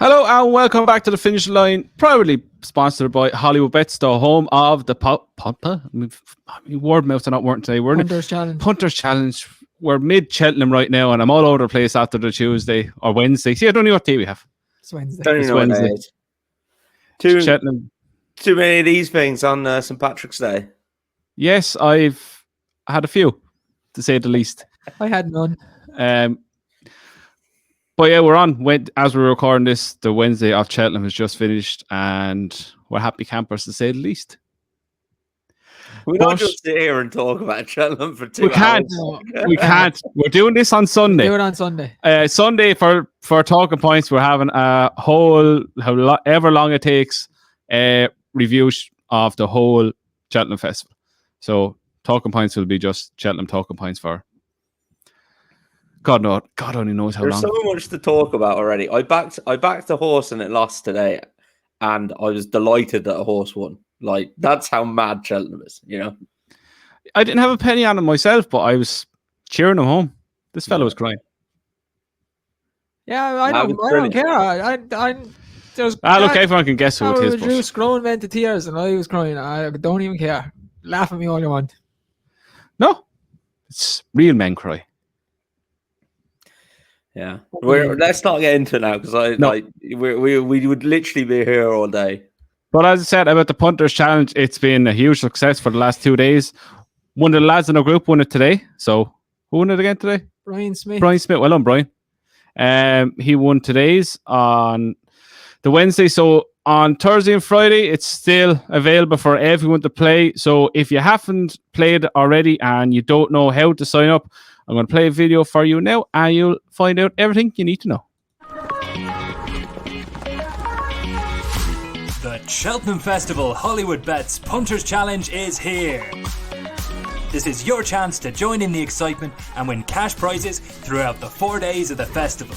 Hello and welcome back to the Finish Line, proudly sponsored by Hollywood Bets, the home of the word mouths are not working today. We're Punters Challenge. We're mid Cheltenham right now, and I'm all over the place after the Tuesday or Wednesday. See, I don't know what day we have. It's Wednesday. Don't even know what day it is. Cheltenham. Too many of these things on St. Patrick's Day. Yes, I've had a few, to say the least. I had none. But yeah, we're on. As we're recording this, the Wednesday of Cheltenham has just finished, and we're happy campers, to say the least. We don't just sit here and talk about Cheltenham for 2 hours. We can't. We're doing this on Sunday. Do it on Sunday. Sunday for talking points. We're having a whole, however long it takes, review of the whole Cheltenham Festival. So talking points will be just Cheltenham talking points for. God only knows how long. There's so much to talk about already. I backed a horse and it lost today, and I was delighted that a horse won. Like, that's how mad Cheltenham is, you know. I didn't have a penny on him myself, but I was cheering him home. This fellow was crying. Yeah, I don't care. Look, everyone can guess who it is. Drew Scrone went to tears, and I was crying. I don't even care. Laugh at me all you want. No, it's real men cry. Yeah, let's not get into it now because we would literally be here all day. But as I said about the Punters Challenge, it's been a huge success for the last 2 days. One of the lads in our group won it today. So who won it again today? Brian Smith. Well done, Brian. He won today's on the Wednesday. So on Thursday and Friday, it's still available for everyone to play. So if you haven't played already and you don't know how to sign up, I'm going to play a video for you now, and you'll find out everything you need to know. The Cheltenham Festival Hollywood Bets Punters Challenge is here. This is your chance to join in the excitement and win cash prizes throughout the 4 days of the festival.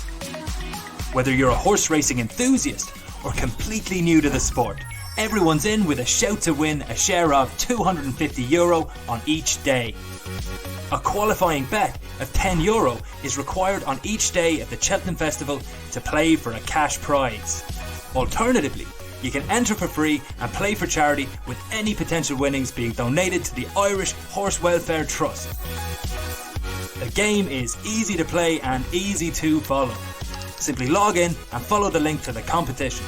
Whether you're a horse racing enthusiast or completely new to the sport, everyone's in with a shout to win a share of €250 on each day. A qualifying bet of €10 is required on each day at the Cheltenham Festival to play for a cash prize. Alternatively, you can enter for free and play for charity, with any potential winnings being donated to the Irish Horse Welfare Trust. The game is easy to play and easy to follow. Simply log in and follow the link to the competition.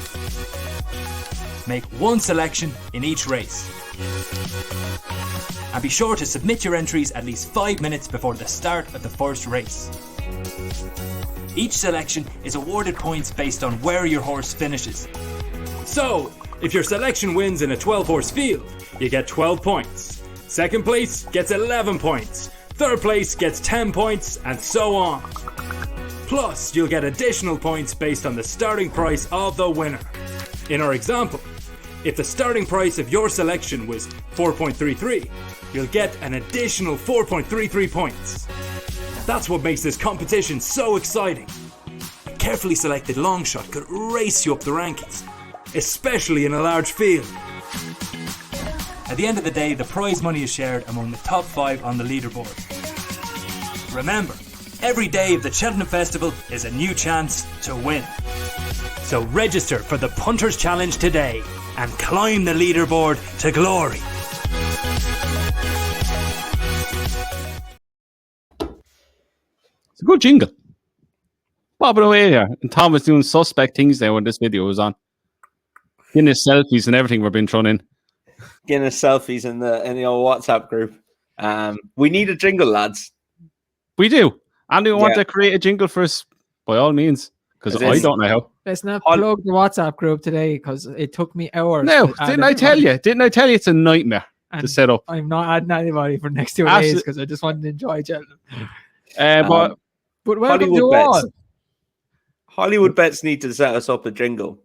Make one selection in each race. And be sure to submit your entries at least 5 minutes before the start of the first race. Each selection is awarded points based on where your horse finishes. So, if your selection wins in a 12-horse field, you get 12 points. Second place gets 11 points. Third place gets 10 points, and so on. Plus, you'll get additional points based on the starting price of the winner. In our example, if the starting price of your selection was 4.33, you'll get an additional 4.33 points. That's what makes this competition so exciting. A carefully selected long shot could race you up the rankings, especially in a large field. At the end of the day, the prize money is shared among the top 5 on the leaderboard. Remember, every day of the Cheltenham Festival is a new chance to win. So register for the Punters Challenge today and climb the leaderboard to glory. It's a good jingle. Bobbing away here. And Tom was doing suspect things there when this video was on. Guinness selfies and everything were being thrown in. Guinness selfies in the old WhatsApp group. We need a jingle, lads. We do. Anyone want to create a jingle for us? By all means. Because I don't know how. Let's not plug the WhatsApp group today, because it took me hours. No, didn't I tell you? Didn't I tell you it's a nightmare to set up? I'm not adding anybody for the next 2 days because I just wanted to enjoy Cheltenham. But welcome Hollywood to Bets. all. Hollywood Bets need to set us up a jingle.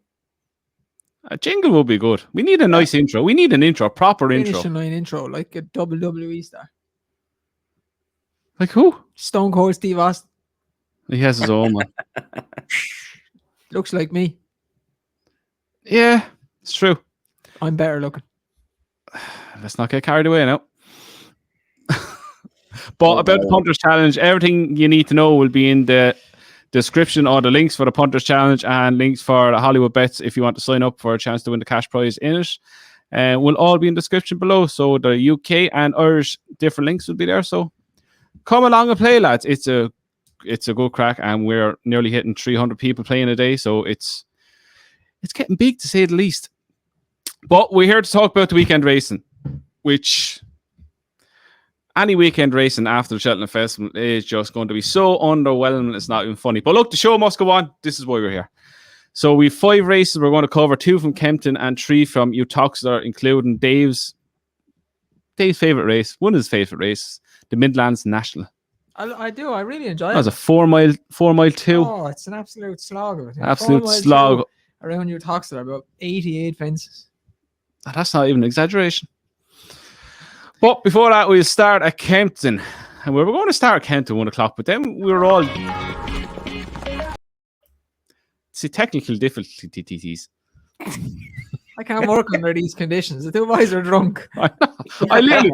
A jingle will be good. We need a nice intro. We need an intro, a proper intro. Finishing line intro, like a WWE star. Like who? Stone Cold Steve Austin. He has his own one. Looks like me. Yeah, it's true. I'm better looking. Let's not get carried away now. But about the Punters Challenge, everything you need to know will be in the description are the links for the Punters Challenge and links for the Hollywood Bets if you want to sign up for a chance to win the cash prize in it. Will all be in the description below. So the UK and Irish different links will be there. So come along and play, lads. It's a good crack, and we're nearly hitting 300 people playing a day. So it's getting big, to say the least. But we're here to talk about the weekend racing, which any weekend racing after the Cheltenham Festival is just going to be so underwhelming. It's not even funny. But look, the show must go on. This is why we're here. So we have 5 races we're going to cover, 2 from Kempton and 3 from Uttoxeter, including Dave's favourite race, one of his favourite races, the Midlands National. I do. I really enjoy it. That was a 4 mile 2. Oh, it's an absolute slog. Absolute slog. Around Uttoxeter, about 88 fences. That's not even an exaggeration. But before that, we'll start at Kempton. And we were going to start at Kempton 1 o'clock, but then we were all... See, technical difficulties. I can't work under these conditions. The 2 boys are drunk. I literally...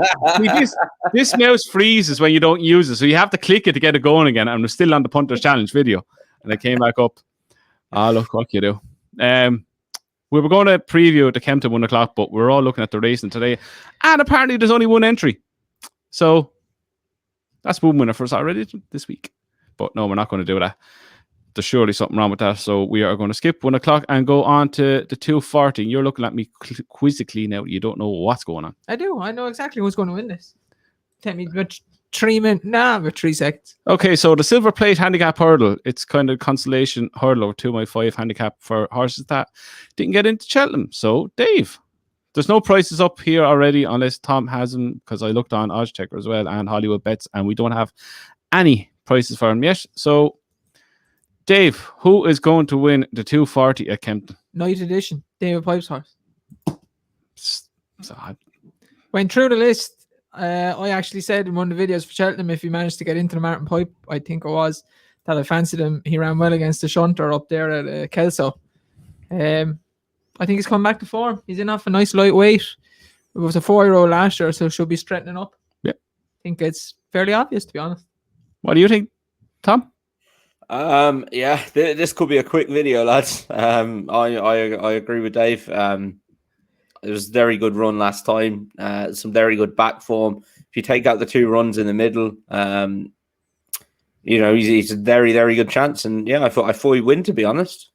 this mouse freezes when you don't use it, so you have to click it to get it going again. And we're still on the Punters Challenge video. And I came back up. Look what you do. We were going to preview the Kempton 1 o'clock, but we're all looking at the racing today. And apparently there's only 1 entry. So that's one winner for us already this week. But no, we're not going to do that. There's surely something wrong with that. So we are going to skip 1 o'clock and go on to the 2:40. You're looking at me quizzically now. You don't know what's going on. I do. I know exactly who's going to win this. Take me about 3 minutes. Nah, about 3 seconds. Okay, so the silver plate handicap hurdle. It's kind of consolation hurdle over 2x5 handicap for horses that didn't get into Cheltenham. So, Dave, there's no prices up here already unless Tom has them, because I looked on Oddschecker as well and Hollywood Bets, and we don't have any prices for them yet. So, Dave, who is going to win the 2:40 at Kempton? Night edition. David Pipe's horse. So Went through the list. I actually said in one of the videos for Cheltenham, if he managed to get into the Martin Pipe, I think it was, that I fancied him. He ran well against the shunter up there at Kelso. I think he's come back to form. He's in off a nice lightweight. It was a 4-year-old last year, so should be straightening up. Yeah. I think it's fairly obvious, to be honest. what do you think, Tom? Yeah, this could be a quick video, lads. I agree with Dave. It was a very good run last time. Some very good back form. If you take out the 2 runs in the middle, he's a very, very good chance. And yeah, I thought he'd win, to be honest.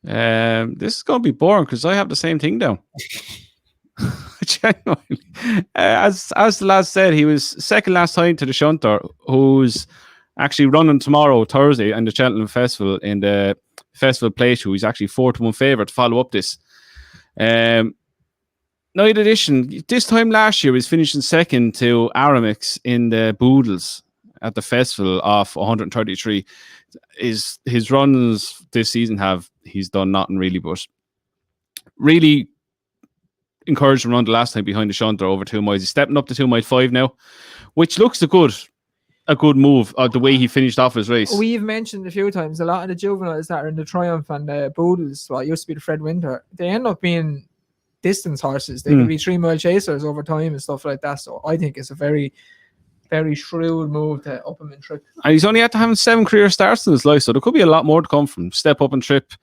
This is going to be boring because I have the same thing down. Genuinely. As the lad said, he was second last time to the shunter, who's actually running tomorrow, Thursday, in the Cheltenham Festival in the Festival Play Show. He's actually 4-1 favourite to follow up this. Night edition. This time last year, he was finishing second to Aramix in the Boodles at the festival off 133. His runs this season he's done nothing really, but really encouraged him run the last time behind the shunter over 2 miles. He's stepping up to 2.5 now, which looks a good move, the way he finished off his race. We've mentioned a few times, a lot of the juveniles that are in the Triumph and the Boodles, well, it used to be the Fred Winter, they end up being distance horses. They can be 3-mile chasers over time and stuff like that. So I think it's a very, very shrewd move to up him in trip. And he's only had to have 7 career starts in his life, so there could be a lot more to come from step up and trip.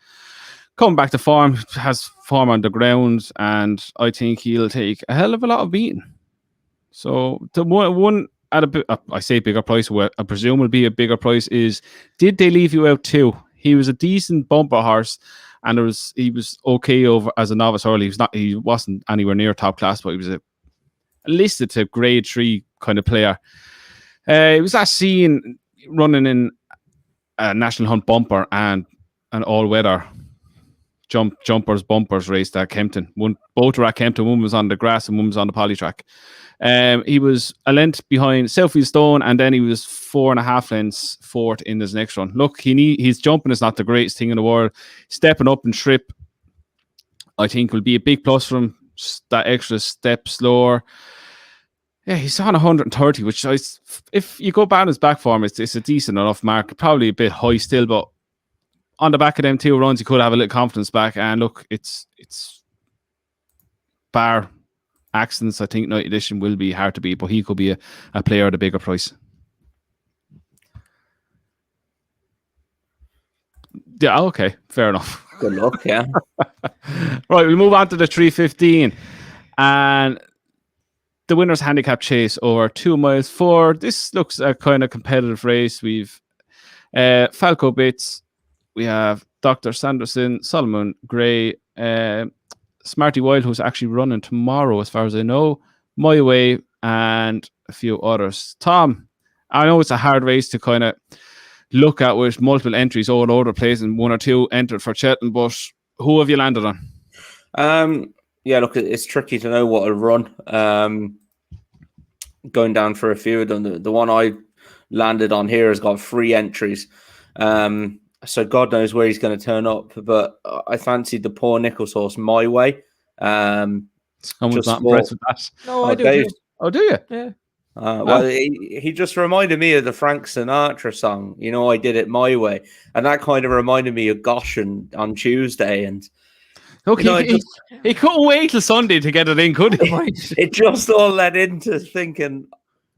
Coming back to form, has form on the ground, and I think he'll take a hell of a lot of beating. So the one at I say bigger price, what I presume will be a bigger price, is Did They Leave You Out Too? He was a decent bumper horse, and he was okay over as a novice early. He wasn't anywhere near top class, but he was a listed to grade 3 kind of player. He was last seen running in a National Hunt bumper and an all-weather bumpers race at Kempton. Both were at Kempton. One was on the grass and one was on the poly track. He was a length behind Selfie Stone, and then he was 4.5 lengths fourth in his next run. Look, his jumping is not the greatest thing in the world. Stepping up and trip, I think, will be a big plus for him. That extra step slower. Yeah, he's on 130, which if you go back his back form, it's a decent enough mark. Probably a bit high still, but on the back of them 2 runs, he could have a little confidence back. And look, it's bar accidents. I think Night Edition will be hard to beat, but he could be a player at a bigger price. Yeah, okay, fair enough. Good luck, yeah. Right, we'll move on to the 3:15, and the winner's handicap chase over 2 miles 4. This looks a kind of competitive race. We've Falco Bits, we have Dr. Sanderson, Solomon Gray, Smarty Wild, who's actually running tomorrow, as far as I know, My Way, and a few others. Tom, I know it's a hard race to kind of look at with multiple entries all over the place and 1 or 2 entered for Cheltenham, but who have you landed on? Yeah, look, it's tricky to know what will run. Going down for a few of them, the one I landed on here has got 3 entries. So God knows where he's going to turn up, but I fancied the poor Nichols horse My Way. Someone's not impressed with that. No, I do. Oh, do you? Yeah. Well, he just reminded me of the Frank Sinatra song, I did it my way. And that kind of reminded me of Goshen on Tuesday. And okay, he couldn't wait till Sunday to get it in, could he? It just all led into thinking,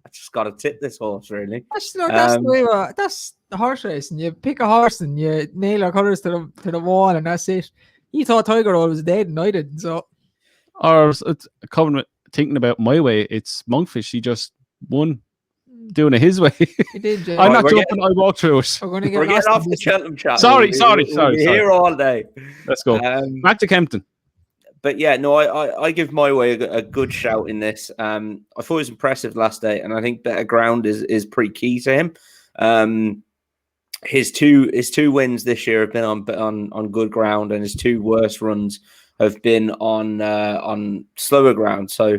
I just got to tip this horse, really. That's the way. That's the horse racing. You pick a horse and you nail your colours to the wall, and that's it. He thought Tiger Roll was dead, and I didn't. So, or it's coming thinking about My Way. It's Monkfish. He just won doing it his way. He did. I'm not jumping. I walked through it. We're getting off the Cheltenham chat. Sorry. We're here all day. Let's go back to Kempton. But yeah, no, I give My Way a good shout in this. I thought it was impressive last day, and I think better ground is pretty key to him. His two wins this year have been on good ground, and his 2 worst runs have been on slower ground. So,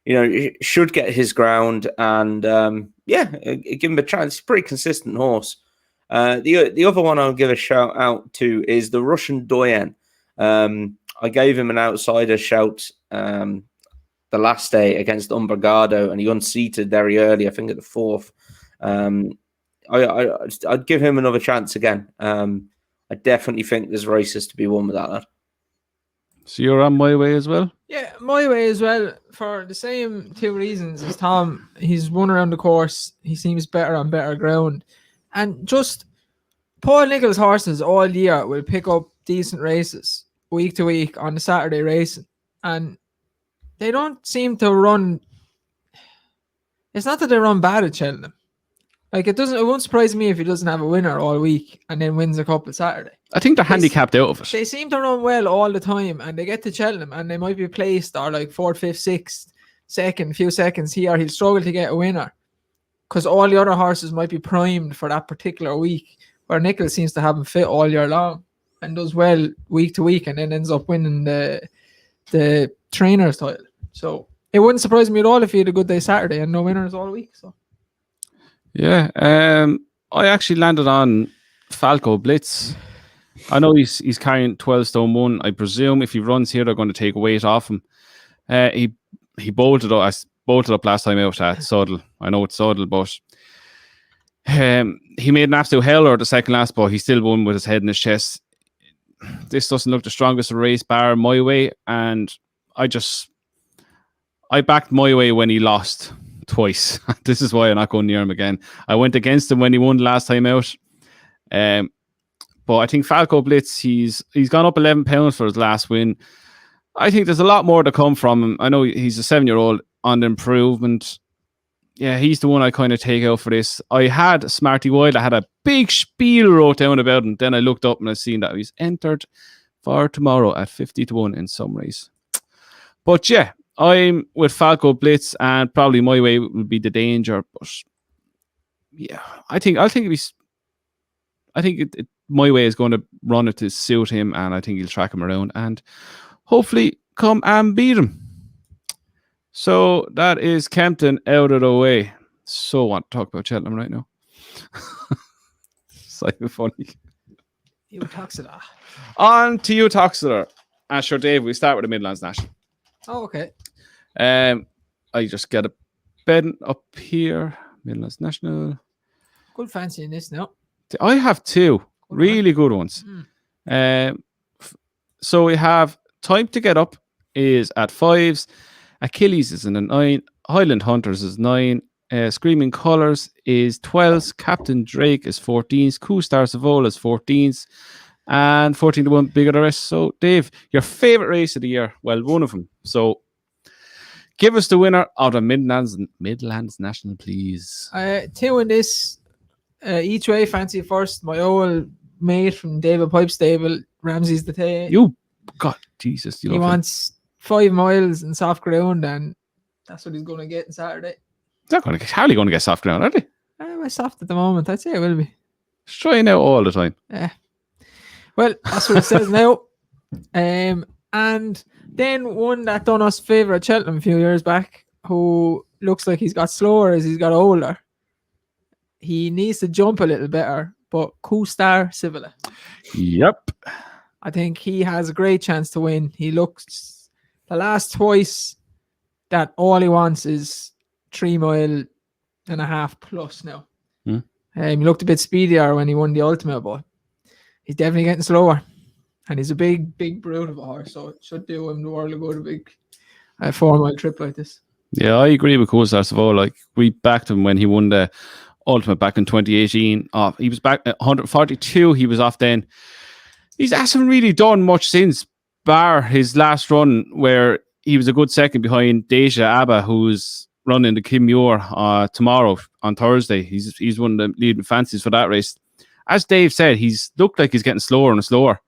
he should get his ground, and give him a chance. He's a pretty consistent horse. The other one I'll give a shout out to is the Russian Doyen. I gave him an outsider shout the last day against Umbergado, and he unseated very early, I think at the 4th. I'd give him another chance again. I definitely think there's races to be won with that lad. So you're on My Way as well? Yeah, My Way as well, for the same 2 reasons as Tom. He's won around the course. He seems better on better ground. And just Paul Nichols' horses all year will pick up decent races week to week on the Saturday racing. And they don't seem to run. It's not that they run bad at Cheltenham. Like, it won't surprise me if he doesn't have a winner all week and then wins a couple Saturday. I think they're handicapped out of it. They seem to run well all the time, and they get to Cheltenham and they might be placed or like 4th, 5th, 6th, second, few seconds here. He'll struggle to get a winner because all the other horses might be primed for that particular week, where Nichols seems to have him fit all year long and does well week to week, and then ends up winning the trainer's title. So it wouldn't surprise me at all if he had a good day Saturday and no winners all week. So. Yeah, I actually landed on Falco Blitz. I know he's carrying 12 stone 1. I presume if he runs here, they're going to take weight off him. He bolted up. I bolted up last time out at Suddle. I know it's Suddle, but he made an absolute howler the second last, but he still won with his head in his chest. This doesn't look the strongest race bar My Way, and I backed My Way when he lost twice. This is why I'm not going near him again. I went against him when he won last time out. But I think Falco Blitz, he's gone up 11 pounds for his last win. I think there's a lot more to come from him. I know he's a 7-year-old on the improvement. Yeah, he's the one I kind of take out for this. I had Smarty Wild. I had a big spiel wrote down about him. Then I looked up and I seen that he's entered for tomorrow at 50-1 in some race. But yeah, I'm with Falco Blitz, and probably My Way will be the danger. But yeah, I think My Way is going to run it to suit him, and I think he'll track him around and hopefully come and beat him. So that is Kempton out of the way. So I want to talk about Cheltenham right now. So funny. Uttoxeter. On to Uttoxeter. And sure, Dave, we start with the Midlands National. Oh, okay. I just get a bed up here. Midlands National. Good fancy in this now. I have 2 really good ones. So we have Time to Get Up is at 5s. Achilles is in a 9. Highland Hunters is 9. Screaming Colours is 12s. Captain Drake is 14s. Star Savola is 14s. and 14-1 bigger the rest. So, Dave, your favourite race of the year? Well, one of them. So, give us the winner of the Midlands National, please. Two in this, each way, fancy first. My old mate from David Pipe Stable, Ramsey's the Tay. God, Jesus. He wants 5 miles in soft ground, and that's what he's going to get on Saturday. Hardly going to get soft ground, are they? We're soft at the moment. I'd say it will be. It's trying out all the time. Yeah. Well, that's what it says now. And then one that done us favour at Cheltenham a few years back, who looks like he's got slower as he's got older. He needs to jump a little better, but Coostar Civila. Yep. I think he has a great chance to win. He looks the last twice that all he wants is 3.5 miles plus now. He looked a bit speedier when he won the Ultimate, but he's definitely getting slower. And he's a big brute of a horse, so it should do him the world of good, a big 4-mile trip like this. Yeah, I agree with Coastar Civila. Like, we backed him when he won the Ultimate back in 2018. He was back at 142. He was off then. He hasn't really done much since, bar his last run where he was a good second behind Deja Abba, who's running the Kim Muir tomorrow on Thursday. He's one of the leading fancies for that race. As Dave said, he's looked like he's getting slower and slower.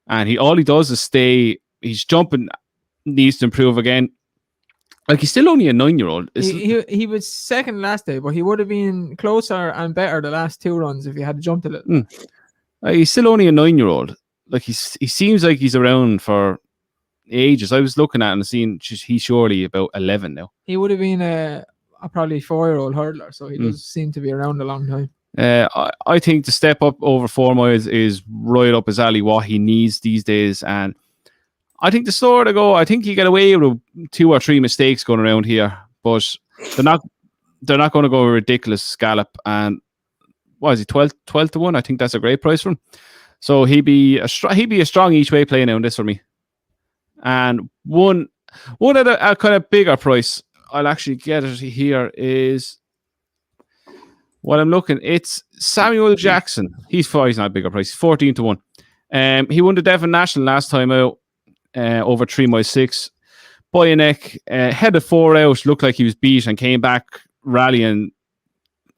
And all he does is stay. He's jumping, needs to improve again. Like, he's still only a 9-year-old. He was second last day, but he would have been closer and better the last 2 runs if he had jumped a little. He's still only a 9-year-old. Like, he seems like he's around for ages. I was looking at him and seeing he's surely about 11 now. He would have been a probably 4-year-old hurdler, so he does seem to be around a long time. I think the step up over 4 miles is right up his alley, what he needs these days. And I think the slower to go, I think he get away with 2 or 3 mistakes going around here, but they're not going to go a ridiculous gallop. And what is he, 12 to 1? I think that's a great price for him. So he'd be a strong each way play now in this for me. And one at a kind of bigger price, I'll actually get it here, is what I'm looking. It's Samuel Jackson. He's not a bigger price. 14 to 1. He won the Devon National last time out, over 3 miles 6. By a neck, headed 4 out, looked like he was beat and came back rallying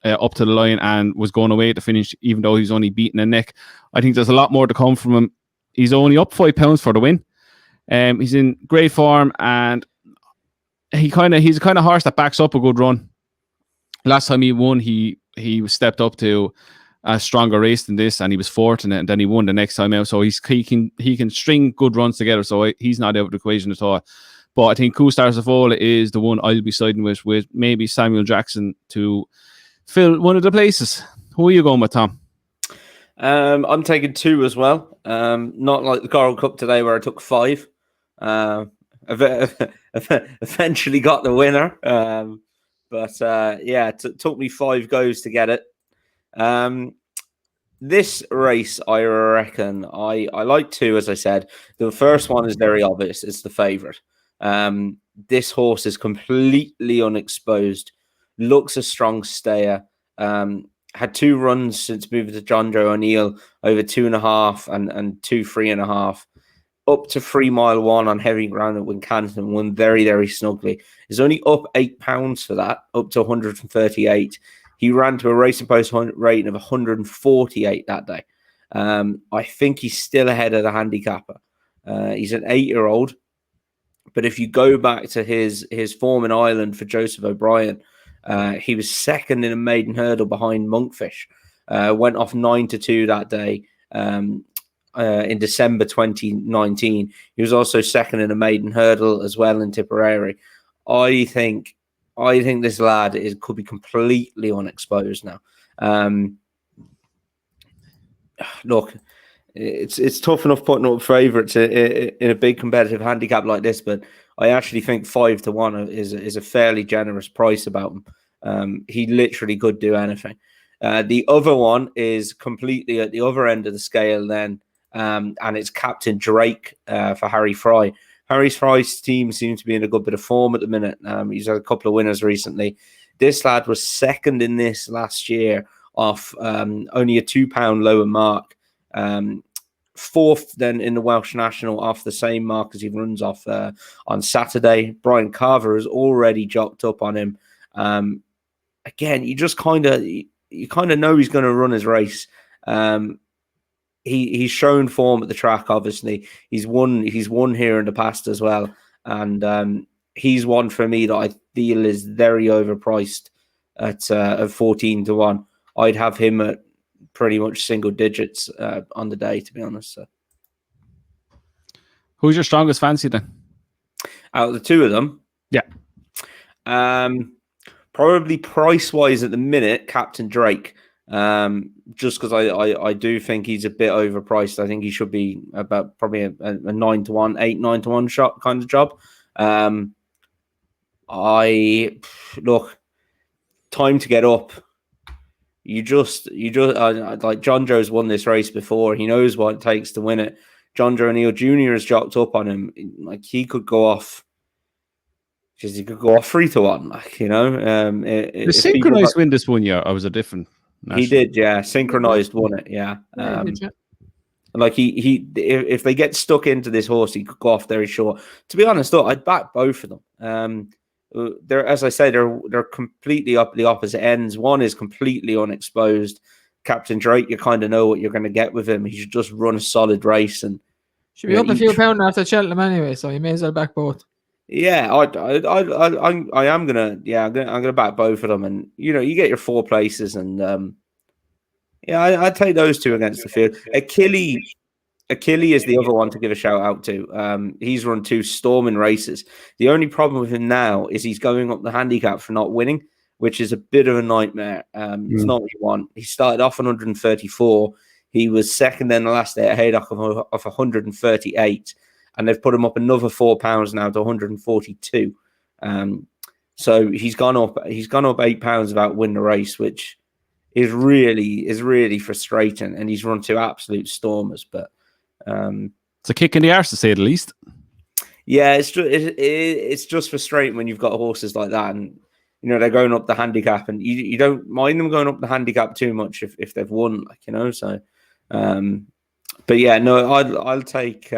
up to the line and was going away to finish, even though he was only beating a neck. I think there's a lot more to come from him. He's only up £5 for the win. He's in great form, and he's a kind of horse that backs up a good run. Last time he won, he stepped up to a stronger race than this, and he was fourth in it, and then he won the next time out. So he can string good runs together. So he's not out of the equation at all. But I think Coostar Civila is the one I'll be siding with maybe Samuel Jackson to fill one of the places. Who are you going with, Tom? I'm taking 2 as well. Not like the Coral Cup today where I took 5. Eventually got the winner. It took me 5 goes to get it. This race, I reckon, I like 2, as I said. The first one is very obvious. It's the favourite. This horse is completely unexposed. Looks a strong stayer. Had 2 runs since moving to John Joe O'Neill, over 2.5 and 2 3.5. Up to 3 mile 1 on heavy ground at Wincanton, won very, very snugly. Is only up £8 for that, up to 138. He ran to a racing post rating of 148 that day. I think he's still ahead of the handicapper. He's an 8-year-old, but if you go back to his form in Ireland for Joseph O'Brien, he was second in a maiden hurdle behind Monkfish. Went off 9 to 2 that day. In December 2019, he was also second in a maiden hurdle as well in Tipperary. I think this lad could be completely unexposed now. Look, it's tough enough putting up favourites in a big competitive handicap like this, but I actually think 5 to 1 is a fairly generous price about him. He literally could do anything. The other one is completely at the other end of the scale then. And it's Captain Drake for Harry Fry. Harry Fry's team seems to be in a good bit of form at the minute. He's had a couple of winners recently. This lad was second in this last year off only a £2 lower mark fourth then in the Welsh National off the same mark as he runs off on Saturday. Brian Carver has already jocked up on him. Again, you just kind of know he's going to run his race. He's shown form at the track. Obviously, he's won here in the past as well, and he's one for me that I feel is very overpriced at 14-1. I'd have him at pretty much single digits on the day, to be honest. So. Who's your strongest fancy then? Out of the two of them, yeah, probably price wise at the minute, Captain Drake. Just because I do think he's a bit overpriced. I think he should be about probably a 9-1, 8-9-1 shot kind of job. Look, time to get up. You just like John Joe's won this race before. He knows what it takes to win it. John Joe O'Neill Jr. has jocked up on him. Like he could go off. Because he could go off 3-1. Like the synchronized win this 1 year. I was a different. National. He did, yeah. Synchronized won it, yeah. Like if they get stuck into this horse, he could go off very short. To be honest, though, I'd back both of them. They're, as I say, they're completely up the opposite ends. One is completely unexposed. Captain Drake, you kind of know what you're going to get with him. He should just run a solid race and should be up a few pounds after Cheltenham anyway, so you may as well back both. Yeah, I am gonna. Yeah, I'm gonna back both of them, and you get your 4 places, and I'd take those two against the field. Achille is the other one to give a shout out to. He's run 2 storming races. The only problem with him now is he's going up the handicap for not winning, which is a bit of a nightmare. It's not what you want. He started off on 134. He was second in the last day at Haydock of 138. And they've put him up another £4 now to 142. So he's gone up £8 without winning the race, which is really frustrating. And he's run 2 absolute stormers. But it's a kick in the arse, to say the least. Yeah, it's just frustrating when you've got horses like that, and they're going up the handicap, and you don't mind them going up the handicap too much if they've won, So, but yeah, no, I'll take.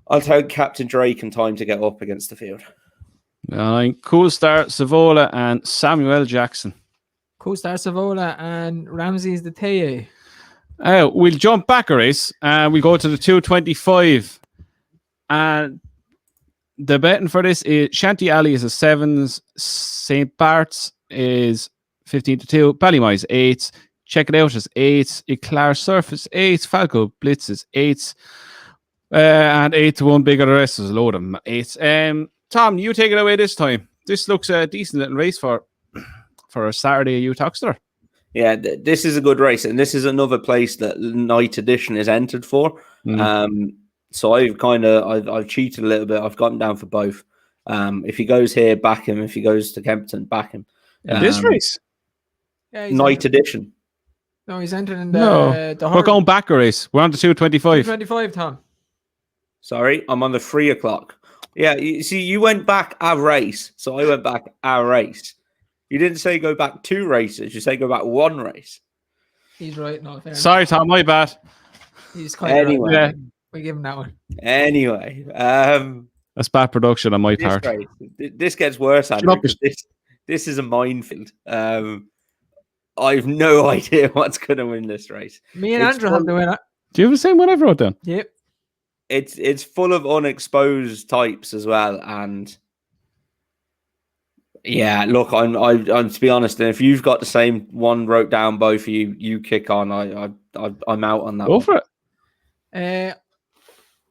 I'll take Captain Drake and time to get up against the field. Cool Star, Savola, and Samuel Jackson. Cool Star, Savola, and Ramses the Teye. We'll jump back a race and we go to the 225. And the betting for this is Shanty Alley is a 7s, St. Bart's is 15-2, Ballymore is 8s, Check It Out is 8s, Eclair Surf is 8s, Falco Blitz is 8s. And 8-1 bigger. The rest is a load of them. 8. Tom, you take it away this time. This looks a decent little race for a Saturday at Uttoxeter. Yeah, this is a good race, and this is another place that Night Edition is entered for. So I've cheated a little bit. I've gotten down for both. If he goes here, back him. If he goes to Kempton, back him. In this race, Night Edition. No, he's entering the. We're going back a race. We're on to 225. 225, Tom. Sorry, I'm on the 3 o'clock. Yeah, you went back a race, so I went back a race. You didn't say go back 2 races. You say go back 1 race. He's right. No, fair sorry, enough. Tom, my bad. He's kind of anyway. Right. We give him that one. Anyway, that's bad production on my part. Race, this gets worse, Andrew. This is a minefield. I've no idea what's going to win this race. Me and Andrew have the winner. Do you have the same one I wrote down? Yep. It's full of unexposed types as well, and yeah, look, I'm to be honest, and if you've got the same one wrote down, both of you kick on. I'm out on that. Go for it.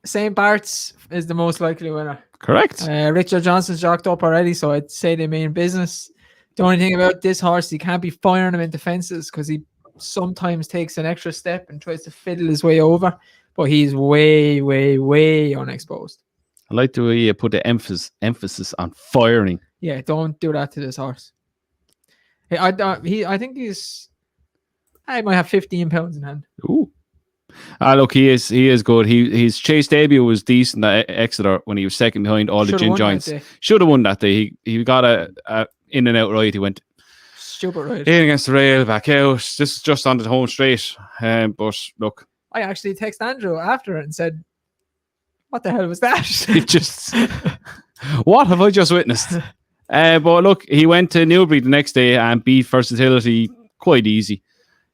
St. Bart's is the most likely winner. Correct. Richard Johnson's jocked up already, so I'd say they mean business. The only thing about this horse, you can't be firing him into fences because he sometimes takes an extra step and tries to fiddle his way over. But he's way, way, way unexposed. I like the way you put the emphasis on firing. Yeah, don't do that to this horse. I think I might have £15 in hand. Ooh. Look, he is good. His chase debut was decent at Exeter when he was second behind all the gin joints. Should have won that day. He got a in and out right. He went stupid right in against the rail, back out. This is just on the home straight. But look, I actually texted Andrew after it and said, what the hell was that? It just, what have I just witnessed? But look, he went to Newbury the next day and beat Versatility quite easy.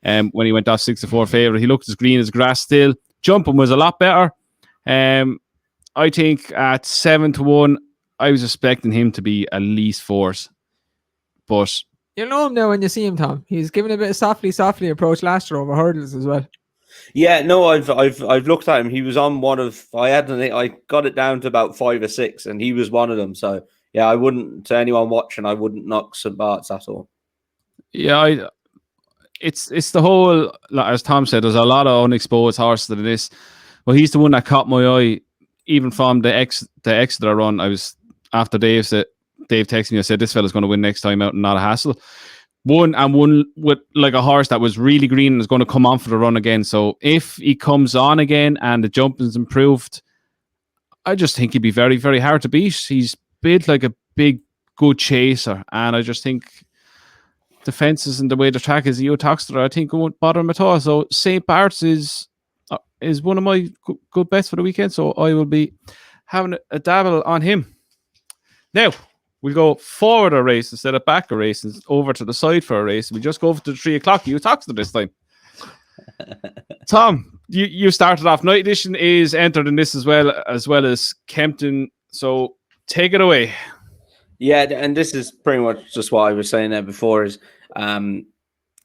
When he went off 6-4 favourite, he looked as green as grass still. Jumping was a lot better. I think at 7-1, I was expecting him to be at least 4s. But you know him now when you see him, Tom. He's given a bit of softly approach last year over hurdles as well. Yeah, no, I've looked at him. He was on one of I got it down to about 5 or 6, and he was one of them. So yeah, I wouldn't, to anyone watching, I wouldn't knock St. Bart's at all. Yeah, it's the whole, as Tom said, there's a lot of unexposed horses to this. Well, he's the one that caught my eye, even from the Exeter run. I was, after Dave texted me, I said, this fella's going to win next time out and not a hassle. One with like a horse that was really green and is going to come on for the run again. So if he comes on again and the jumping's improved, I just think he'd be very, very hard to beat. He's built like a big, good chaser, and I just think the fences and the way the track is, Uttoxeter, I think, won't bother him at all. So St. Bart's is one of my good bets for the weekend. So I will be having a dabble on him. Now, we'll go forward a race instead of back a race, and over to the side for a race. We just go over to the 3 o'clock. Uttoxeter this time. Tom, you started off. Night Edition is entered in this as well as Kempton. So take it away. Yeah, and this is pretty much just what I was saying there before, is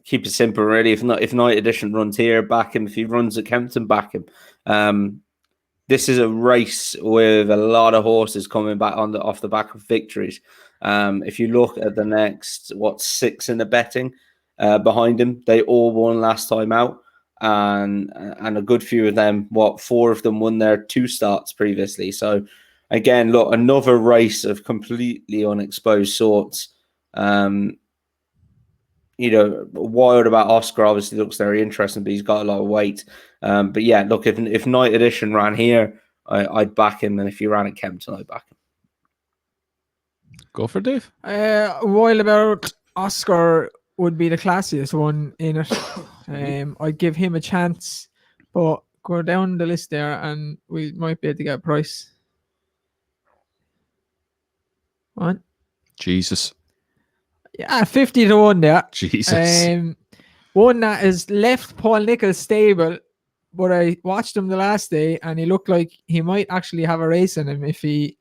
keep it simple, really. If Night Edition runs here, back him. If he runs at Kempton, back him. This is a race with a lot of horses coming back off the back of victories. If you look at the next, 6 in the betting behind him, they all won last time out, and a good few of them, 4 of them won their 2 starts previously. So again, look, another race of completely unexposed sorts. Wild about Oscar obviously looks very interesting, but he's got a lot of weight. But yeah, look, if Night Edition ran here, I'd back him, and if he ran at Kempton, I'd back him. Go for Dave. Wild about Oscar would be the classiest one in it. I'd give him a chance, but go down the list there, and we might be able to get a price. What? Jesus. Yeah, 50-1 there. Jesus. One that is left Paul Nicholls' stable, but I watched him the last day and he looked like he might actually have a race in him if he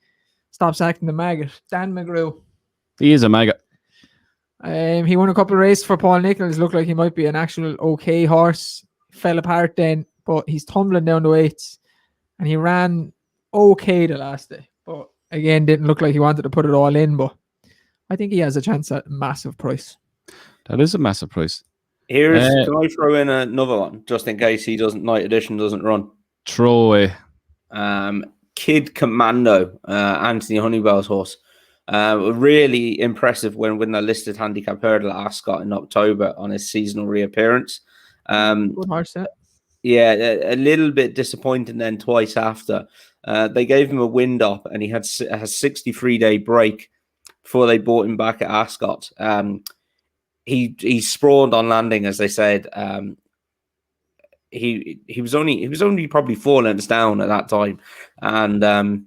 stops acting the maggot. Dan McGrew. He is a maggot. He won a couple of races for Paul Nicholls. Looked like he might be an actual okay horse. Fell apart then, but he's tumbling down the weights, and he ran okay the last day. But again, didn't look like he wanted to put it all in, but I think he has a chance at a massive price. That is a massive price. Can I throw in another one just in case Night Edition doesn't run? Throw away. Kid Commando, Anthony Honeybell's horse. Really impressive when they listed handicap hurdle at Ascot in October on his seasonal reappearance. Good horse set. Yeah, a little bit disappointing then twice after. They gave him a wind up, and he had a 63-day break before they brought him back at Ascot. He sprawled on landing, as they said. He was only probably 4 lengths down at that time, and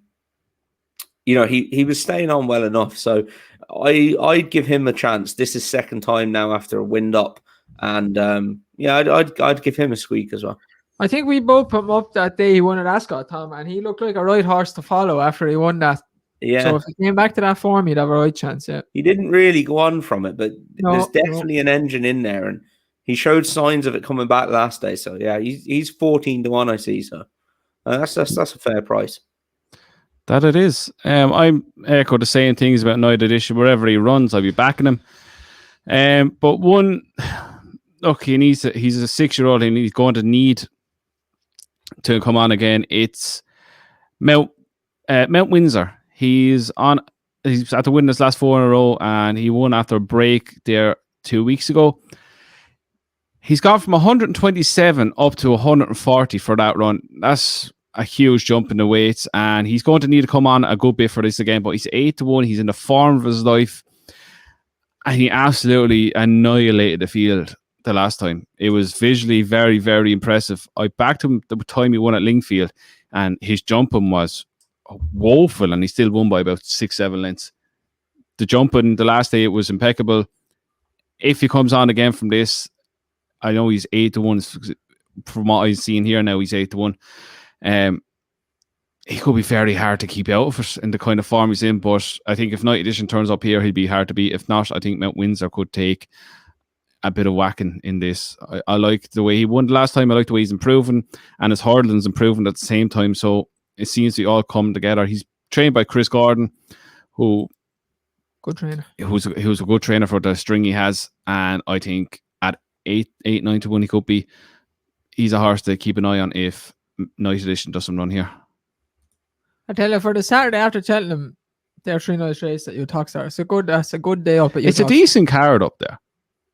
he was staying on well enough. So I'd give him a chance. This is second time now after a wind up, and I'd give him a squeak as well. I think we both put him up that day he won at Ascot, Tom, and he looked like a right horse to follow after he won that. Yeah. So if he came back to that form, he'd have a right chance. Yeah. He didn't really go on from it, but there's definitely an engine in there, and he showed signs of it coming back last day. So yeah, he's 14-1. I see. So that's a fair price. That it is. I echo the same things about Night Edition. Wherever he runs, I'll be backing him. But look, he's a 6-year-old, and he's going to need to come on again. It's Mount Windsor. He's at the win his last 4 in a row, and he won after a break there 2 weeks ago. He's gone from 127 up to 140 for that run. That's a huge jump in the weights, and he's going to need to come on a good bit for this again. But he's 8-1. He's in the form of his life, and he absolutely annihilated the field the last time. It was visually very, very impressive. I backed him the time he won at Lingfield, and his jumping was woeful, and he still won by about 6-7 lengths. The jumping the last day, it was impeccable. If he comes on again from this, I know he's 8-1. From what I've seen here now, he's 8-1. He could be very hard to keep out of it in the kind of form he's in, but I think if Night Edition turns up here, he'll be hard to beat. If not, I think Mount Windsor could take a bit of whacking in this. I like the way he won the last time. I like the way he's improving, and his hurdling's improving at the same time. So it seems to all come together. He's trained by Chris Gordon, who's a good trainer for the string he has, and I think at 8-9-1 he could be. He's a horse to keep an eye on if Night Edition doesn't run here. I tell you, for the Saturday after Cheltenham, their 3 night race at Uttoxeter. That's a good day up at Uttoxeter. It's a decent card up there.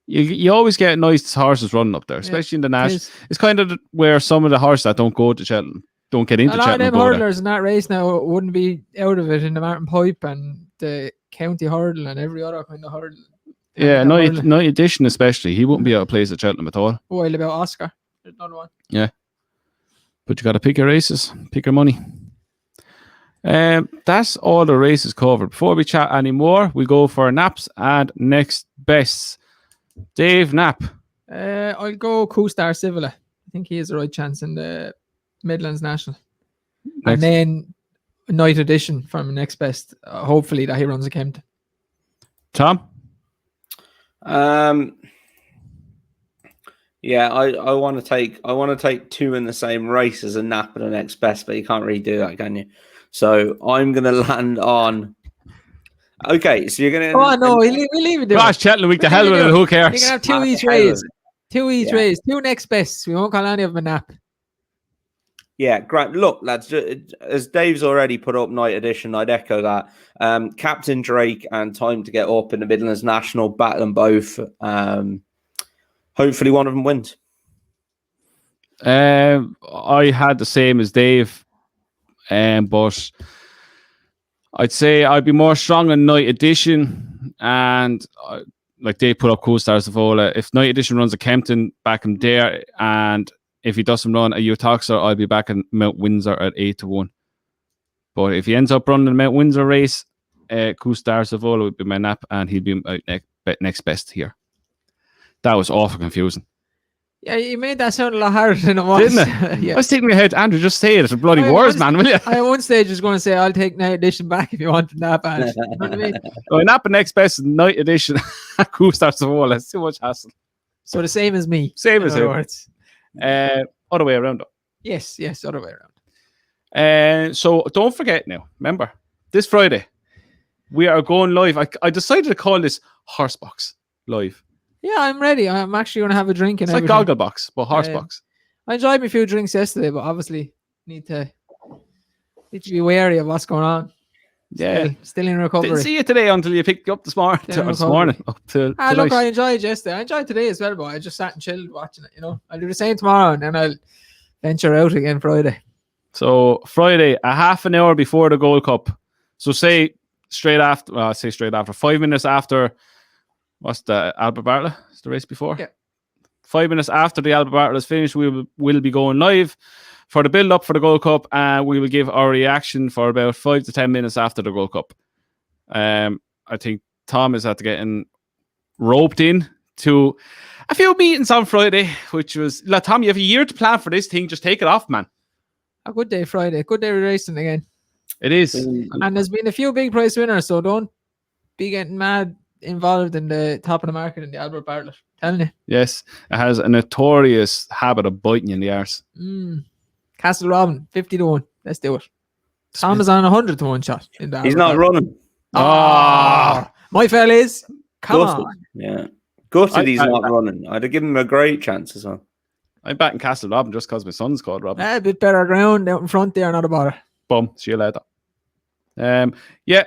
You always get nice horses running up there, especially in the Nash. It's kind of where some of the horses that don't go to Cheltenham don't get into Cheltenham. A lot of them hurdlers in that race now wouldn't be out of it in the Martin Pipe and the county hurdle and every other kind of hurdle. Yeah, Night Edition especially. He wouldn't be out of place at Cheltenham at all. While about Oscar. There's another one. Yeah. But you got to pick your races, pick your money. That's all the races covered. Before we chat anymore, we go for naps and next bests. Dave, nap. I'll go Co-Star Civila. I think he has the right chance in the Midlands National. And then Night Edition from next best. Hopefully that he runs a Kempton. Tom? Yeah, I want to take 2 in the same race as a nap and the next best, but you can't really do that, can you? So I'm gonna land on. Okay, so you're gonna. Oh no, we'll leave it there. Gosh, Cheltenham week, the hell with it. Who cares? You can have 2 each race. 2 each race. 2 next bests. We won't call any of them a nap. Yeah, great. Look, lads, as Dave's already put up Night Edition, I'd echo that. Captain Drake and Time to Get Up in the Midlands National, battle them both. Hopefully one of them wins. I had the same as Dave, but I'd say I'd be more strong on Night Edition, and like they put up Co-Star Savola. If Night Edition runs a Kempton, back him there, and if he doesn't run a Uttoxeter, I'll be back in Mount Windsor at 8-1. But if he ends up running the Mount Windsor race, Co-Star Savola would be my nap, and he'll be next best here. That was awful confusing. Yeah, you made that sound a lot harder than it was. Didn't it? Yeah. I was thinking in my head, Andrew, just say it. It's bloody words, man, will you? I at one stage was going to say, I'll take Night Edition back if you want to nap. You know what I mean? So nap and next best Night Edition. Co-Star Savola. It's too much hassle. So the same as me. Same as him. Other way around though. Yes, other way around. So don't forget now, remember, this Friday, we are going live. I decided to call this Horsebox Live. Yeah, I'm ready. I'm actually going to have a drink. It's like Gogglebox, but Horsebox. I enjoyed my few drinks yesterday, but obviously need to be wary of what's going on. Still in recovery. Didn't see you today until you picked up this morning. Up to look, I enjoyed yesterday. I enjoyed today as well, but I just sat and chilled watching it. You know, I'll do the same tomorrow, and then I'll venture out again Friday. So Friday, a half an hour before the Gold Cup. So say straight after, 5 minutes after. What's the Albert Bartlett? Is the race before? Yeah. 5 minutes after the Albert Bartlett is finished, we will be going live for the build-up for the Gold Cup, and we will give our reaction for about 5 to 10 minutes after the Gold Cup. I think Tom is at getting roped in to a few meetings on Friday, which was, Tom, you have a year to plan for this thing. Just take it off, man. A good day Friday. Good day racing again. It is. And there's been a few big prize winners, so don't be getting mad involved in the top of the market in the Albert Bartlett. Telling you. Yes, it has a notorious habit of biting you in the arse. Castle Robin, 50-1. Let's do it. Tom is on 100-1 shot. He's not running. My fella is. Come on. Yeah. Gutted he's not running. I'd have given him a great chance as well. I'm batting Castle Robin just because my son's called Robin. A bit better ground out in front there, not a bother. Boom. See you later.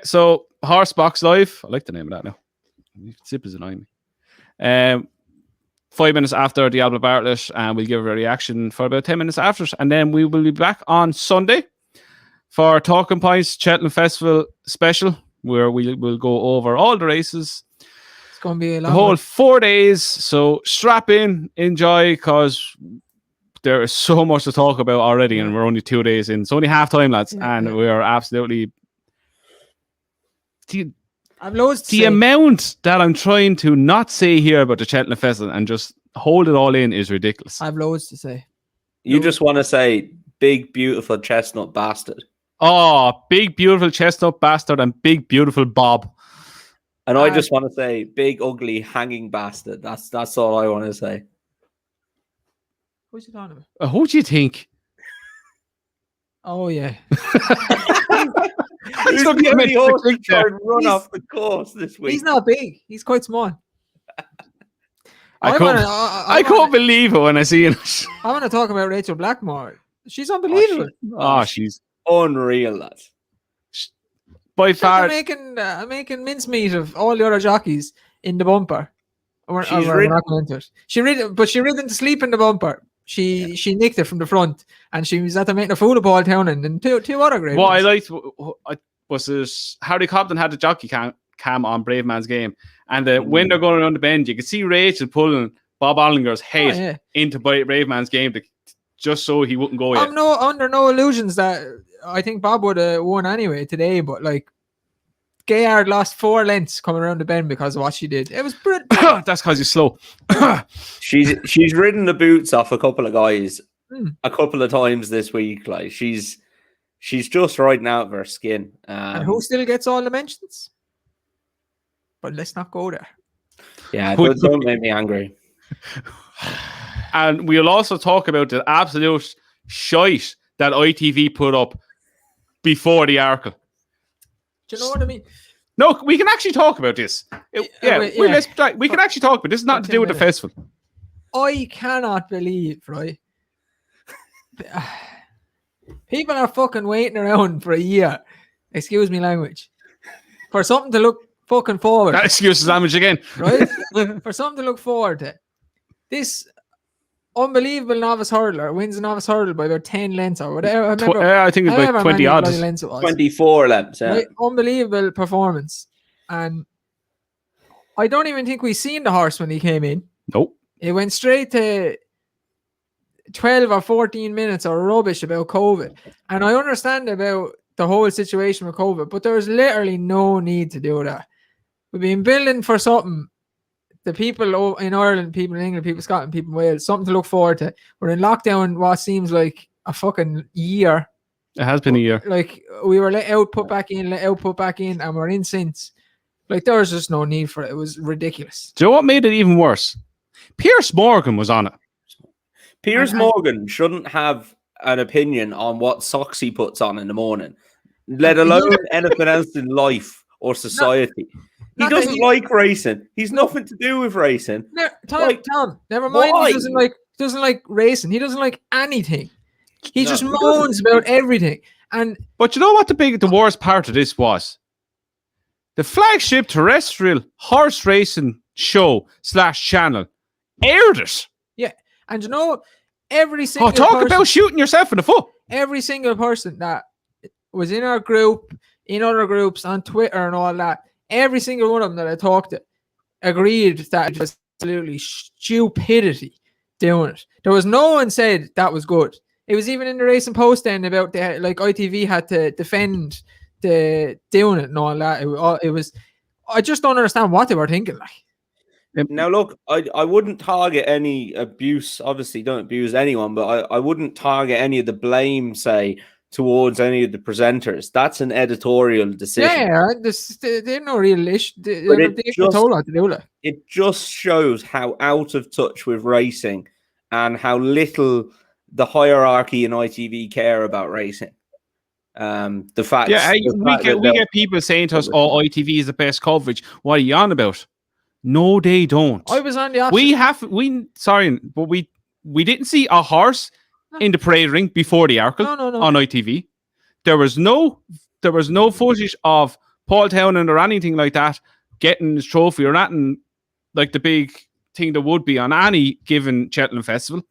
So Horsebox Live. I like the name of that now. Zip is annoying me. 5 minutes after the Albert Bartlett, and we'll give a reaction for about 10 minutes after it. And then we will be back on Sunday for Talking Points Cheltenham Festival special, where we will go over all the races, It's going to be a the long whole one. 4 days. So strap in, enjoy, because there is so much to talk about already, and we're only 2 days in. It's only half time, lads, and we are absolutely. I've loads to The say. amount that I'm trying to not say here about the Cheltenham Festival and just hold it all in is ridiculous. I've loads to say. You just want to say big, beautiful chestnut bastard. Oh, big, beautiful chestnut bastard and big, beautiful Bob. And I just want to say big, ugly, hanging bastard. That's all I want to say. Who's he talking about? Who do you think? Oh, yeah. Who's the only horse to try and run off the course this week? He's not big. He's quite small. I can't believe it when I see it. I want to talk about Rachel Blackmore. She's unbelievable. She's unreal, lads. By far, making mincemeat of all the other jockeys in the bumper. She's we're not going into it. She rid them to sleep in the bumper. She nicked it from the front, and she was at the making a fool of Paul Townend and two other great. What I liked was Harry Cobden had the jockey cam on Brave Man's Game, and when they're going around the bend, you could see Rachel pulling Bob Ollinger's head into Brave Man's Game just so he wouldn't go yet. I'm under no illusions that I think Bob would have won anyway today, but like Gayard lost 4 lengths coming around the bend because of what she did. It was brilliant. That's because he's slow. she's ridden the boots off a couple of guys a couple of times this week. Like she's just riding out of her skin. And who still gets all the mentions? But let's not go there. Yeah, don't make me angry. And we'll also talk about the absolute shite that ITV put up before the Arkle. Do you know what I mean? No, we can actually talk about this. We can actually talk about this. Is not to do with the festival. I cannot believe, right? People are fucking waiting around for a year. Excuse me, language. For something to look fucking forward. That excuses language again. Right? For something to look forward to. This unbelievable novice hurdler wins a novice hurdle by about 10 lengths or whatever. I think it's about 20 odd. 24 lengths. Yeah. Right? Unbelievable performance. And I don't even think we seen the horse when he came in. Nope. It went straight to 12 or 14 minutes of rubbish about COVID. And I understand about the whole situation with COVID, but there's literally no need to do that. We've been building for something. The people in Ireland, people in England, people in Scotland, people in Wales, something to look forward to. We're in lockdown what seems like a fucking year. It has been a year. Like we were let out, put back in, and we're in since. Like there was just no need for it. It was ridiculous. Do you know what made it even worse? Piers Morgan was on it. Piers Morgan shouldn't have an opinion on what socks he puts on in the morning, let alone anything else in life or society. He doesn't like racing. He's nothing to do with racing. Tom, never mind. Why? He doesn't like racing. He doesn't like anything. He just moans about everything. But you know what the worst part of this was? The flagship terrestrial horse racing show / channel aired it. Yeah, and you know every single talk about shooting yourself in the foot. Every single person that was in our group, in other groups, on Twitter and all that. Every single one of them that I talked to agreed that it was absolutely stupidity doing it. There was no one said that was good. It was even in the Racing Post then about ITV had to defend the doing it and all that. It was. I just don't understand what they were thinking. Like now, look, I wouldn't target any abuse. Obviously, don't abuse anyone, but I wouldn't target any of the blame, say, towards any of the presenters. That's an editorial decision. Yeah, they're no real issue. It just shows how out of touch with racing and how little the hierarchy in ITV care about racing. The fact, we get people saying to us, "Oh, ITV is the best coverage." What are you on about? No, they don't. I was on the opposite. We didn't see a horse in the parade ring before the Arkle on ITV. There was no footage of Paul Townend or anything like that getting his trophy or nothing like the big thing that would be on any given Cheltenham festival.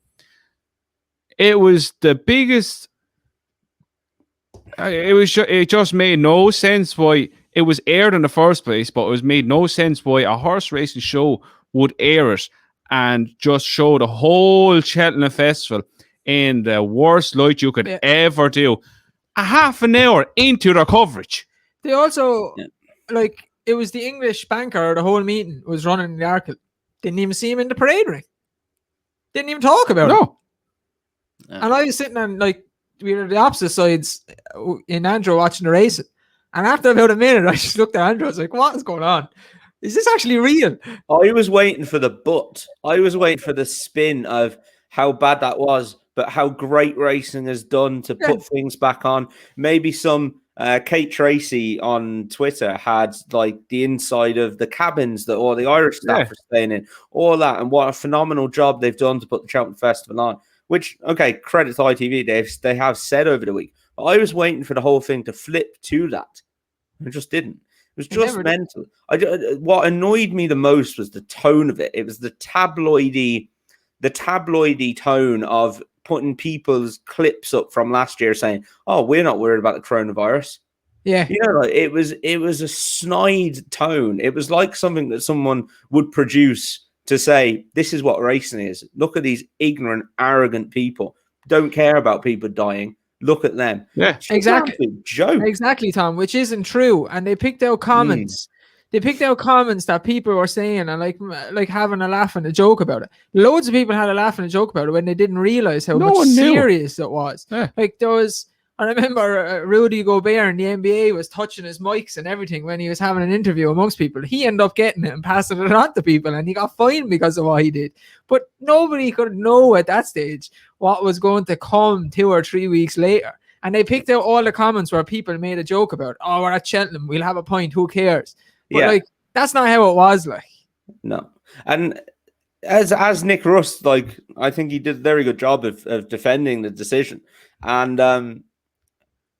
It was the biggest. It just made no sense why it was aired in the first place, but it was made no sense why a horse racing show would air it and just show the whole Cheltenham Festival in the worst light you could ever do. A half an hour into their coverage. They also, like, it was the English banker, the whole meeting was running in the Arkle. Didn't even see him in the parade ring. Didn't even talk about it. Yeah. And I was sitting on, like, we were the opposite sides in Andrew watching the racing. And after about a minute, I just looked at Andrew. I was like, what is going on? Is this actually real? I was waiting for the but. I was waiting for the spin of how bad that was, but how great racing has done to put things back on. Maybe some Kate Tracy on Twitter had like the inside of the cabins that all the Irish staff are staying in, all that, and what a phenomenal job they've done to put the Cheltenham Festival on. Which, okay, credit to ITV, they have said over the week. But I was waiting for the whole thing to flip to that. It just didn't. It was just mental. What annoyed me the most was the tone of it. It was the tabloidy tone of putting people's clips up from last year saying, "Oh, we're not worried about the coronavirus." Yeah, you know, like it was a snide tone. It was like something that someone would produce to say, "This is what racing is. Look at these ignorant, arrogant people. Don't care about people dying. Look at them." Yeah, exactly. Joke. Exactly, Tom, which isn't true. And they picked out comments. They picked out comments that people were saying and like having a laugh and a joke about it. Loads of people had a laugh and a joke about it when they didn't realize how much serious it was. Yeah. Like there was, I remember Rudy Gobert in the NBA was touching his mics and everything when he was having an interview amongst people. He ended up getting it and passing it on to people, and he got fined because of what he did. But nobody could know at that stage what was going to come 2 or 3 weeks later. And they picked out all the comments where people made a joke about, "Oh, we're at Cheltenham, we'll have a pint, who cares?" But like that's not how it was. Like, no. And as Nick Rust, like, I think he did a very good job of defending the decision. And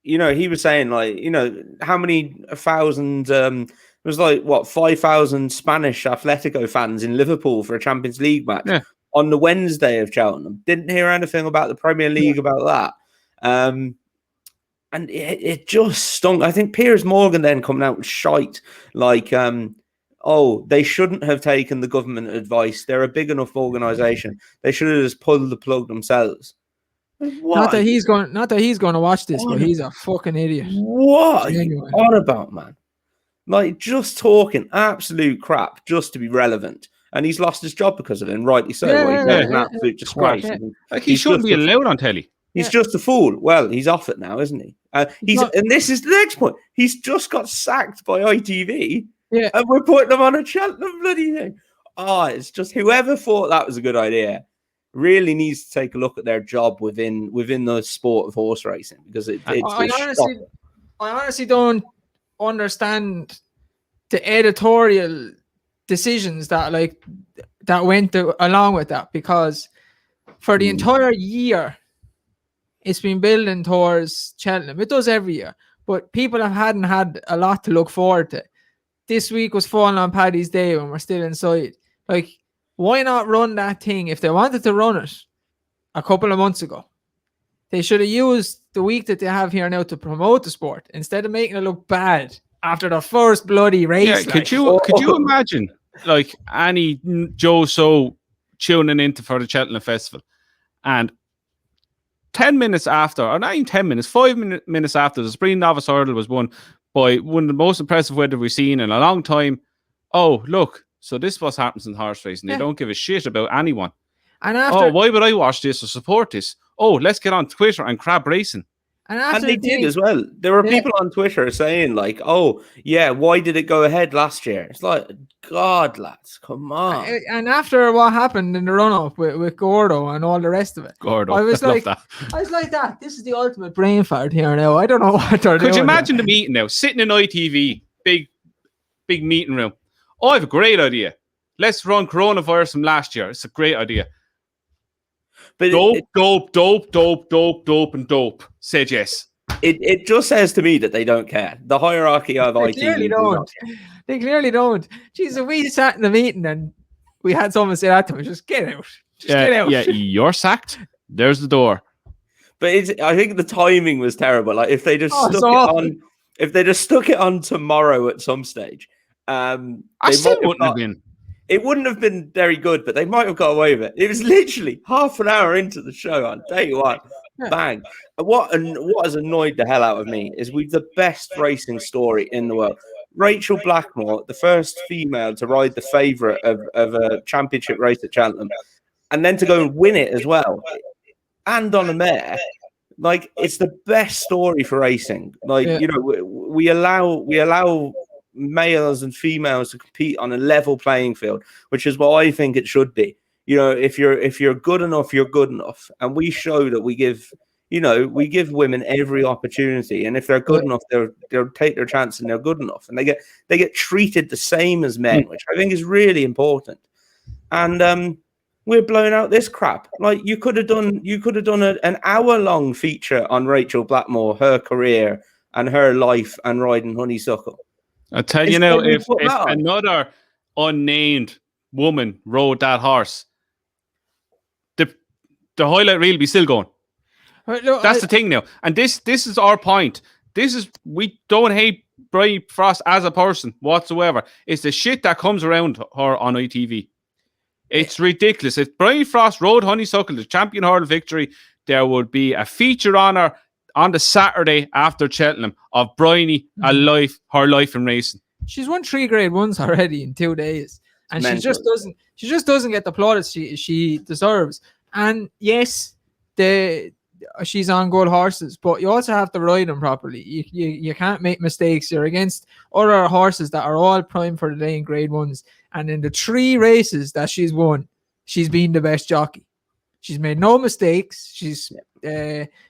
you know, he was saying, like, you know, how many thousand it was like what 5,000 Spanish Atletico fans in Liverpool for a Champions League match on the Wednesday of Cheltenham. Didn't hear anything about the Premier League about that. And it just stunk. I think Piers Morgan then coming out with shite like, "Oh, they shouldn't have taken the government advice. They're a big enough organisation. They should have just pulled the plug themselves." What? Not that he's going to watch this, but he's a fucking idiot. What are you on about, man? Like, just talking absolute crap just to be relevant. And he's lost his job because of it, and rightly so. He's an absolute disgrace. Yeah. Like, he shouldn't be allowed on telly. He's just a fool. Well, he's off it now, isn't he? And this is the next point. He's just got sacked by ITV. Yeah. And we're putting him on a Cheltenham bloody thing. It's just whoever thought that was a good idea really needs to take a look at their job within the sport of horse racing, because I honestly don't understand the editorial decisions that went along with that, because for the entire year it's been building towards Cheltenham. It does every year, but people hadn't had a lot to look forward to. This week was falling on Paddy's Day when we're still inside. Like, why not run that thing? If they wanted to run it a couple of months ago, they should have used the week that they have here now to promote the sport instead of making it look bad after the first bloody race. Yeah, could you imagine like any Joe So tuning into for the Cheltenham Festival, and 10 minutes after, or not even 10 minutes, 5 minutes after, the Spring Novice Hurdle was won by one of the most impressive weather we've seen in a long time. Oh, look, so this is what happens in horse racing. They don't give a shit about anyone. And after, why would I watch this or support this? Oh, let's get on Twitter and crap racing. And they did as well. There were people on Twitter saying, like, "Oh, yeah, why did it go ahead last year?" It's like, God, lads, come on. And after what happened in the run-up with Gordo and all the rest of it, I was like, that. This is the ultimate brain fart here now. I don't know what they're doing. Could you imagine the meeting now, sitting in ITV, big meeting room? Oh, I have a great idea. Let's run coronavirus from last year. It's a great idea. But dope, and dope. Said yes. It just says to me that they don't care. The hierarchy of ITV. They clearly don't. Jesus, we sat in the meeting and we had someone say that to me, just get out. Get out. Yeah, you're sacked. There's the door. But I think the timing was terrible. Like, if they just stuck it on, if they just stuck it on tomorrow at some stage, I they still might have wouldn't have got- been. It wouldn't have been very good, but they might have got away with it. It was literally half an hour into the show on day one. Yeah. Bang. What has annoyed the hell out of me is we've the best racing story in the world. Rachel Blackmore, the first female to ride the favourite of a championship race at Cheltenham, and then to go and win it as well, and on a mare. Like, it's the best story for racing. Like, Yeah. you know, we allow males and females to compete on a level playing field, which is what I think it should be. You know, if you're good enough, you're good enough, and we show that we give women every opportunity, and if they're good enough, they'll take their chance and they're good enough, and they get treated the same as men, which I think is really important. And we're blowing out this crap. Like, you could have done an hour-long feature on Rachel Blackmore, her career and her life and riding Honeysuckle. I tell you Instead now, we if put that on. another unnamed woman rode that horse, the highlight reel will be still going. That's the thing now. And this is our point. We don't hate Bri Frost as a person whatsoever. It's the shit that comes around her on ITV. It's ridiculous. If Bri Frost rode Honeysuckle, the champion hurdle victory, there would be a feature on her on the Saturday after Cheltenham of Bryony, her life in racing. She's won 3 grade ones already in 2 days, and she just doesn't get the plaudits she deserves. And yes, she's on good horses, but you also have to ride them properly. You can't make mistakes. You're against other horses that are all primed for the day in grade ones. And in the 3 races that she's won, she's been the best jockey. She's made no mistakes. She's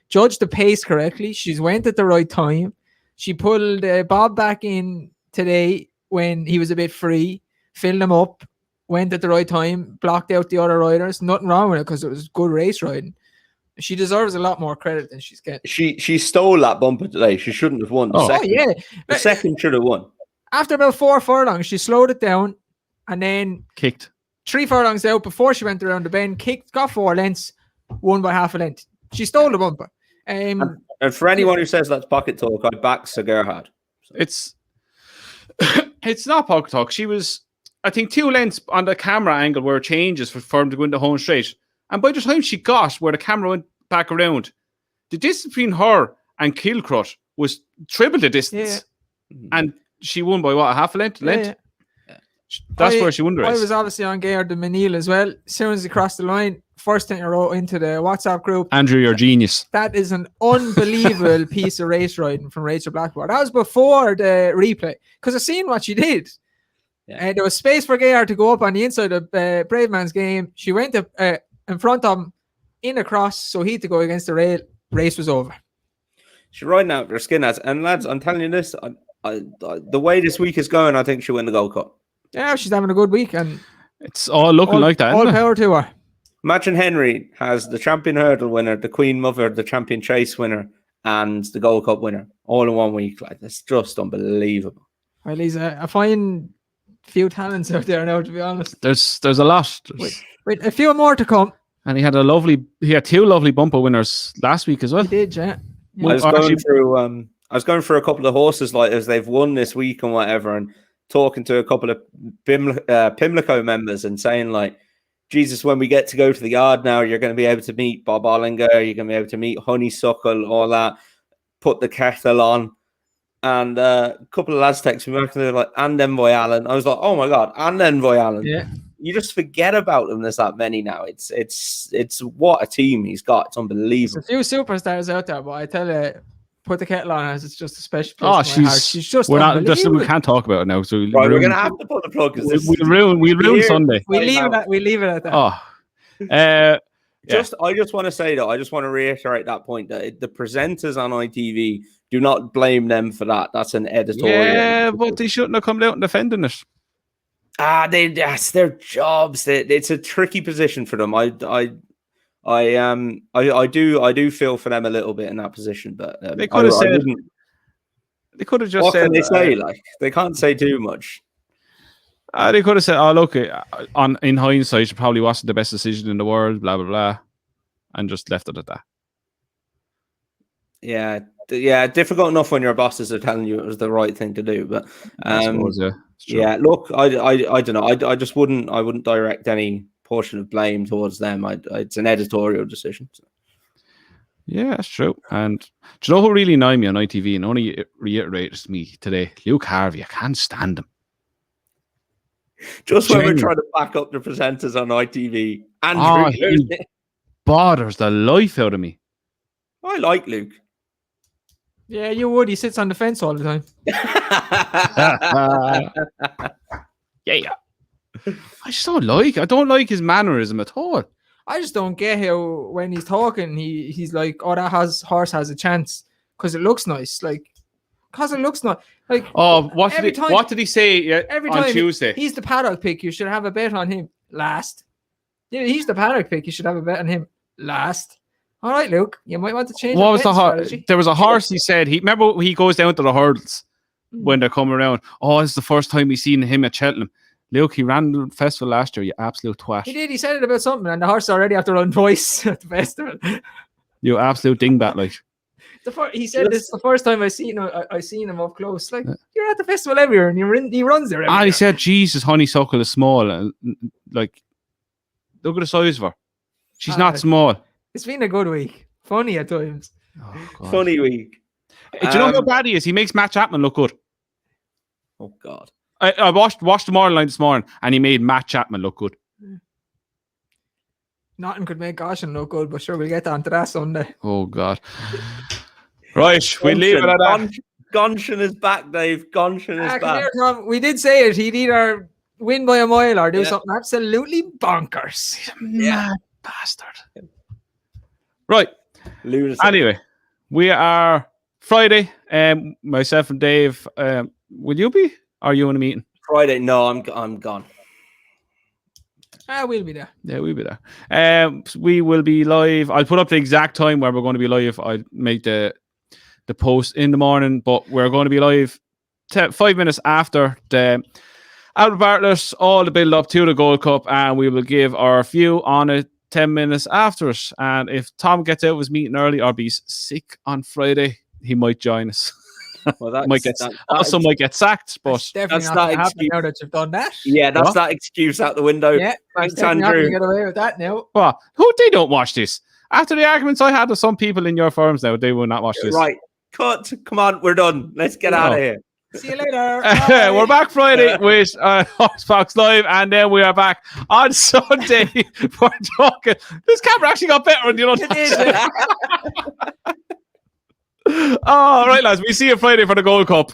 judged the pace correctly. She's went at the right time. She pulled Bob back in today when he was a bit free, filled him up, went at the right time, blocked out the other riders. Nothing wrong with it because it was good race riding. She deserves a lot more credit than she's getting. She stole that bumper today. She shouldn't have won. The second should have won. After about 4 furlongs, she slowed it down and then kicked 3 furlongs out before she went around the bend, kicked, got 4 lengths, won by half a length. She stole the bumper. And for anyone who says that's pocket talk, I back Sir Gerhard. So. It's not pocket talk. She was, I think, 2 lengths on the camera angle where it changes for him to go into home straight. And by the time she got where the camera went back around, the distance between her and Kilcrut was triple the distance. Yeah. And she won by what, a half a length? Yeah. That's where she won the race. I was obviously on Gaillard and Menil as well. As soon as he crossed the line, first thing I wrote into the WhatsApp group, Andrew, you're a genius. That is an unbelievable piece of race riding from Rachel Blackmore. That was before the replay, because I seen what she did. Yeah. There was space for Gaillard to go up on the inside of Brave Man's game. She went up in front of him in a cross, so he had to go against the rail. Race was over. She's riding out her skin, and lads, I'm telling you this, the way this week is going, I think she'll win the Gold Cup. Yeah, she's having a good week, and it's all looking like that. All power to her. Imagine Henry has the champion hurdle winner, the Queen Mother, the champion chase winner, and the Gold Cup winner all in 1 week. Like, that's just unbelievable. Well, Lisa, I find few talents out there now, to be honest. There's a lot. Wait, a few more to come. And he had 2 lovely bumper winners last week as well. He did, yeah. I was going through a couple of horses like as they've won this week and whatever, and talking to a couple of Pimlico members and saying like, Jesus, when we get to go to the yard now, you're going to be able to meet Bob Ollinger, you're going to be able to meet Honeysuckle, all that, put the kettle on. And a couple of lads texted me back and they're like, and Envoy Allen. I was like, oh my God, and Envoy Allen. Yeah. You just forget about them. There's that many now. It's what a team he's got. It's unbelievable. There's a few superstars out there, but I tell you, put the kettle on as it's just a special place. Oh, she's just unbelievable. We can't talk about it now. So right, we're gonna have to pull the plug. We'll ruin Sunday. We leave it at that. Oh, I just want to say that I just want to reiterate that point that the presenters on ITV, do not blame them for that. That's an editorial. Yeah, but they shouldn't have come out and defending it. That's their jobs. It's a tricky position for them. I do feel for them a little bit in that position, but they could have said. They could have just what said. Can they say? Like, they can't say too much. They could have said, "Oh, look, in hindsight, it probably wasn't the best decision in the world." Blah blah blah, and just left it at that. Yeah, difficult enough when your bosses are telling you it was the right thing to do. But I suppose, yeah. It's true. yeah, look, I don't know. I just wouldn't direct any portion of blame towards them. It's an editorial decision. So. Yeah, that's true. And do you know who really annoyed me on ITV and only reiterated to me today? Luke Harvey. I can't stand him. Just when we're trying to back up the presenters on ITV, he bothers the life out of me. I like Luke. Yeah, you would. He sits on the fence all the time. Yeah. I don't like his mannerism at all. I just don't get how when he's talking, he's like, "Oh, that horse has a chance because it looks nice." Like, because it looks nice. Like, what did he say every on time Tuesday? He's the paddock pick. You should have a bet on him last. Yeah, he's the paddock pick. You should have a bet on him last. All right, Luke, you might want to change. What was the horse? There was a horse. He said remember he goes down to the hurdles when they're coming around. Oh, it's the first time we've seen him at Cheltenham. Luke, he ran the festival last year. You absolute twat. He did. He said it about something, and the horse already have to run twice at the festival. You absolute dingbat, like. He said this is the first time I seen him up close. Like, you're at the festival every year, and he runs there. He said, "Jesus, honeysuckle is small, and like, look at the size of her. She's not small." It's been a good week. Funny at times. Oh, funny week. Do you know how bad he is? He makes Matt Chapman look good. Oh God. I watched the Morning this morning, and he made Matt Chapman look good. Nothing could make Goshen look good, but sure, we'll get on to that Sunday. Oh God. Right, we leave it at that. Gonshin is back, Dave. Gonshin is back. Here, Tom, we did say it. He'd either win by a mile or do something absolutely bonkers. He's a mad bastard. Right. Lunacy. Anyway, we are Friday. Myself and Dave. Will you be? Are you in a meeting? Friday? No, I'm gone. We'll be there. Yeah, we'll be there. We will be live. I'll put up the exact time where we're going to be live. I'll make the post in the morning, but we're going to be live 5 minutes after the Albert Bartlett, all the build up to the Gold Cup, and we will give our view on it 10 minutes after it. And if Tom gets out of his meeting early or be sick on Friday, he might join us. Well, that might get sacked, but that's not happening now that you've done that. Yeah, that's that excuse out the window. Yeah, thanks, Andrew. Get away with that now. Well, they don't watch this. After the arguments I had with some people in your firms now, they will not watch this. Right, cut. Come on, we're done. Let's get out of here. See you later. We're back Friday with Horsefox Live, and then we are back on Sunday for talking. This camera actually got better, and you know. All right, lads. We see you Friday for the Gold Cup.